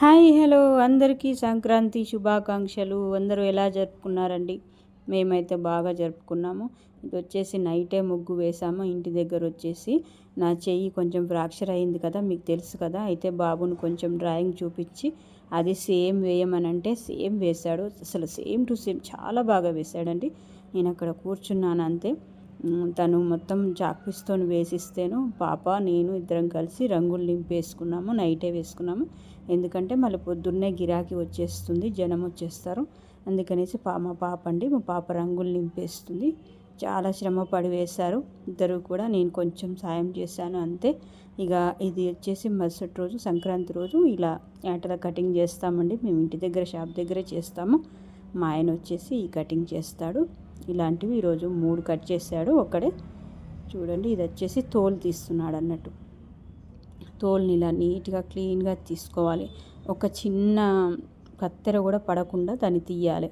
Hi hello అందరికీ సంక్రాంతి శుభాకాంక్షలు. అందరూ ఎలా జరుపుకున్నారండి? మేమైతే బాగా జరుపుకున్నాము. ఇది వచ్చేసి నైటే ముగ్గు వేసాము. ఇంటి దగ్గర వచ్చేసి నా చెయ్యి కొంచెం ఫ్రాక్చర్ అయింది కదా, మీకు తెలుసు కదా. అయితే బాబుని కొంచెం డ్రాయింగ్ చూపించి అది సేమ్ వేయమని అంటే సేమ్ వేశాడు. అసలు సేమ్ టు సేమ్ చాలా బాగా వేశాడండి. నేను అక్కడ కూర్చున్నాను అంతే. తను మొత్తం చాక్పీస్తో వేసిస్తేను పాప నేను ఇద్దరం కలిసి రంగులు నింపేసుకున్నాము. నైటే వేసుకున్నాము, ఎందుకంటే మళ్ళీ పొద్దున్నే గిరాకీ వచ్చేస్తుంది, జనం వచ్చేస్తారు. అందుకనేసి మా పాప అండి, మా పాప రంగులు నింపేస్తుంది. చాలా శ్రమ పడి వేశారు ఇద్దరు కూడా. నేను కొంచెం సాయం చేశాను అంతే. ఇక ఇది వచ్చేసి మరుసటి రోజు సంక్రాంతి రోజు ఇలా యాటల కటింగ్ చేస్తామండి. మేము ఇంటి దగ్గర షాప్ దగ్గరే చేస్తాము. మా ఆయన వచ్చేసి ఈ కటింగ్ చేస్తాడు. ఇలాంటివి ఈరోజు 3 కట్ చేశాడు ఒక్కడే. చూడండి, ఇది వచ్చేసి తోలు తీస్తున్నాడు అన్నట్టు. తోలుని ఇలా నీట్గా క్లీన్గా తీసుకోవాలి. ఒక చిన్న కత్తెర కూడా పడకుండా దాన్ని తీయాలి.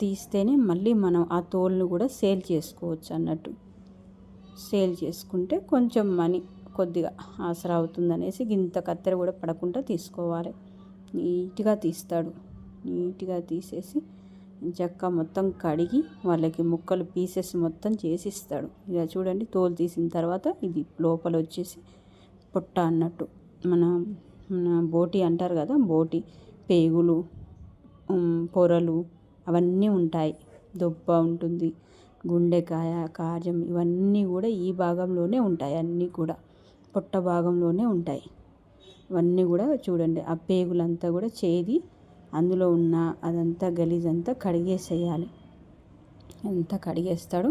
తీస్తేనే మళ్ళీ మనం ఆ తోలును కూడా సేల్ చేసుకోవచ్చు అన్నట్టు. సేల్ చేసుకుంటే కొంచెం మనీ కొద్దిగా ఆసరా అవుతుందనేసి ఇంత కత్తెర కూడా పడకుండా తీసుకోవాలి. నీట్గా తీస్తాడు. నీట్గా తీసేసి చక్క మొత్తం కడిగి వాళ్ళకి ముక్కలు పీసెస్ మొత్తం చేసిస్తాడు. ఇలా చూడండి, తోలు తీసిన తర్వాత ఇది లోపల వచ్చేసి పొట్ట అన్నట్టు. మన మన బోటి అంటారు కదా, బోటి పేగులు, పొరలు అవన్నీ ఉంటాయి. దొబ్బ ఉంటుంది, గుండెకాయ, కాజం ఇవన్నీ కూడా ఈ భాగంలోనే ఉంటాయి. అన్నీ కూడా పొట్ట భాగంలోనే ఉంటాయి. ఇవన్నీ కూడా చూడండి, ఆ పేగులంతా కూడా చేది అందులో ఉన్న అదంతా గలీజంతా కడిగేసేయాలి. అంతా కడిగేస్తాడు.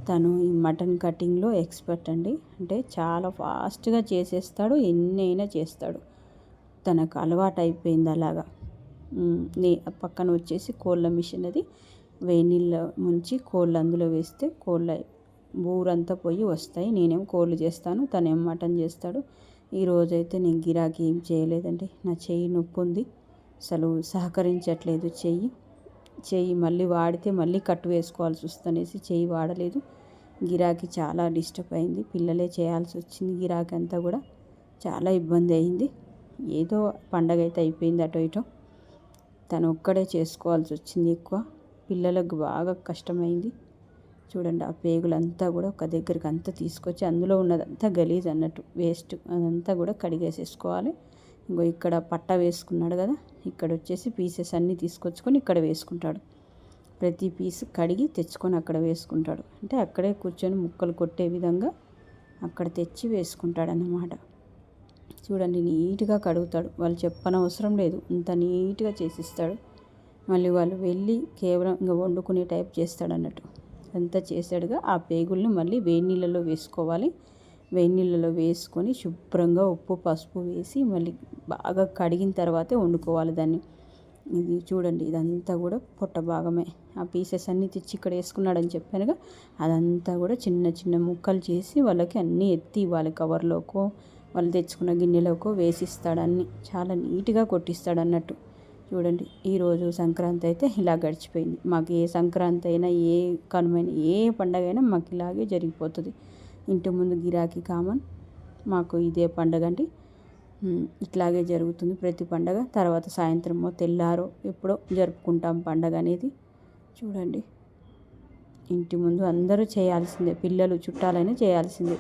తను ఈ మటన్ కటింగ్లో ఎక్స్పర్ట్ అండి. అంటే చాలా ఫాస్ట్గా చేసేస్తాడు, ఎన్నైనా చేస్తాడు. తనకు అలవాటు అయిపోయింది అలాగా. పక్కన వచ్చేసి కోళ్ళ మిషన్, అది వేడి నీళ్ళ ముంచి కోళ్ళు అందులో వేస్తే కోళ్ళ ఊరంతా పోయి వస్తాయి. నేనేం కోళ్ళు చేస్తాను, తనేం మటన్ చేస్తాడు. ఈరోజైతే నేను గిరాకీ ఏం చేయలేదండి. నా చెయ్యి నొప్పి ఉంది, అసలు సహకరించట్లేదు చెయ్యి మళ్ళీ వాడితే మళ్ళీ కట్టు వేసుకోవాల్సి వస్తుందనేసి చెయ్యి వాడలేదు. గిరాకీ చాలా డిస్టర్బ్ అయింది. పిల్లలే చేయాల్సి వచ్చింది గిరాకీ అంతా కూడా. చాలా ఇబ్బంది అయింది. ఏదో పండగ అయితే అయిపోయింది అటో ఇటో. తను ఒక్కడే చేసుకోవాల్సి వచ్చింది ఎక్కువ. పిల్లలకు బాగా కష్టమైంది. చూడండి, ఆ పేగులంతా కూడా ఒక దగ్గరికి అంతా తీసుకొచ్చి అందులో ఉన్నదంతా గలీజ్ అన్నట్టు, వేస్ట్ అదంతా కూడా కడిగేసేసుకోవాలి. ఇంకో ఇక్కడ పట్ట వేసుకున్నాడు కదా, ఇక్కడ వచ్చేసి పీసెస్ అన్నీ తీసుకొచ్చుకొని ఇక్కడ వేసుకుంటాడు. ప్రతి పీస్ కడిగి తెచ్చుకొని అక్కడ వేసుకుంటాడు. అంటే అక్కడే కూర్చొని ముక్కలు కొట్టే విధంగా అక్కడ తెచ్చి వేసుకుంటాడు అన్నమాట. చూడండి, నీట్గా కడుగుతాడు. వాళ్ళు చెప్పనవసరం లేదు, అంత నీట్గా చేసిస్తాడు. మళ్ళీ వాళ్ళు వెళ్ళి కేవలం ఇంకా వండుకునే టైప్ చేస్తాడు అన్నట్టు. అంతా చేసాడుగా. ఆ పేగుల్ని మళ్ళీ వేడి నీళ్ళలో వేసుకోవాలి. వేడి నీళ్ళలో వేసుకొని శుభ్రంగా ఉప్పు పసుపు వేసి మళ్ళీ బాగా కడిగిన తర్వాతే వండుకోవాలి దాన్ని. ఇది చూడండి, ఇదంతా కూడా పొట్ట భాగమే. ఆ పీసెస్ అన్నీ తెచ్చి ఇక్కడ వేసుకున్నాడని చెప్పానుగా, అదంతా కూడా చిన్న చిన్న ముక్కలు చేసి వాళ్ళకి అన్నీ ఎత్తి ఇవ్వాలి. కవర్లోకో వాళ్ళు తెచ్చుకున్న గిన్నెలోకో వేసిస్తాడు. అన్నీ చాలా నీట్గా కొట్టిస్తాడు అన్నట్టు. చూడండి, ఈరోజు సంక్రాంతి అయితే ఇలా గడిచిపోయింది. మాకు ఏ సంక్రాంతి అయినా, ఏ కనుమైనా, ఏ పండగ అయినా మాకు ఇలాగే జరిగిపోతుంది. ఇంటి ముందు గిరాకీ కామన్. మాకు ఇదే పండగ అండి. ఇట్లాగే జరుగుతుంది ప్రతి పండగ. తర్వాత సాయంత్రమో తెల్లారో ఎప్పుడో జరుపుకుంటాం పండగ అనేది. చూడండి, ఇంటి ముందు అందరూ చేయాల్సిందే, పిల్లలు చుట్టాలైనా చేయాల్సిందే.